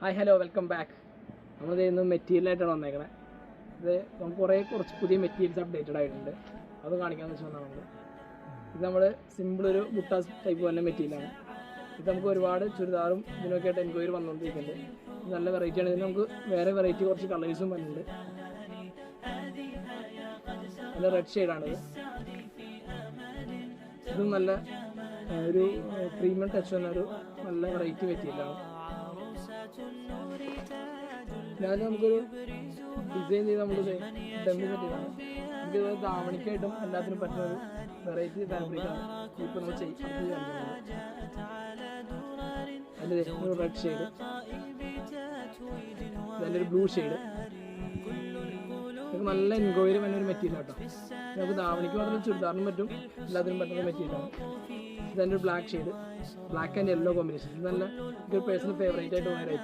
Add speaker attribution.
Speaker 1: Hi hello welcome back. നമ്മൾ ഇന്ന് മെറ്റീരിയലായിട്ടാണ് വന്നേക്കണേ. ഇത് നമുക്ക് കുറച്ച് പുതിയ മെറ്റീരിയൽസ് അപ്ഡേറ്റഡ് ആയിട്ടുണ്ട്. അത് കാണിക്കാമെന്ന് വെച്ചാൽ നമ്മൾ നമ്മൾ സിമ്പിൾ ഒരു ബുട്ടാസ് ടൈപ്പ് തന്നെ മെറ്റീരിയലാണ്. ഇത് നമുക്ക് ഒരുപാട് ചുരിദാറും ഇതിനൊക്കെ ആയിട്ട് എൻക്വയറി വന്നുകൊണ്ടിരിക്കുന്നുണ്ട്. നല്ല വെറൈറ്റിയാണ്. ഇതിന് നമുക്ക് വേറെ വെറൈറ്റി കുറച്ച് കളേഴ്സും വരുന്നുണ്ട്. നല്ല റെഡ് ഷെയ്ഡാണിത്. ഇതും നല്ല ഒരു പ്രീമിയം ടച്ച് വന്ന ഒരു നല്ല വെറൈറ്റി മെറ്റീരിയലാണ്. ഞാൻ നമുക്കൊരു ഡിസൈൻ ചെയ്ത് നമ്മൾ ഡെമ്മി പറ്റിയതാണ്. നമുക്കിത് ദാവണിക്കായിട്ടും എല്ലാത്തിനും പറ്റുന്ന ഒരു വെറൈറ്റി ഫാബ്രിക്കാണ് ഇപ്പോൾ നമ്മൾ അതിൻ്റെ ഒരു റെഡ് ഷെയ്ഡ്, അതിൻ്റെ ഒരു ബ്ലൂ ഷെയ്ഡ്. നമുക്ക് നല്ല എൻക്വയറി വരുന്ന ഒരു മെറ്റീരിയൽ കേട്ടോ. നമുക്ക് ദാവണിക്ക് മാത്രം ചുരിദാറിനും പറ്റും, എല്ലാത്തിനും പറ്റുന്ന മെറ്റീരിയലാണ്. ഇതെൻ്റെ ഒരു black shade, black and yellow combination. ഇത് നല്ല ഒരു പേഴ്സണൽ ഫേവറേറ്റ് ആയിട്ട് പോയ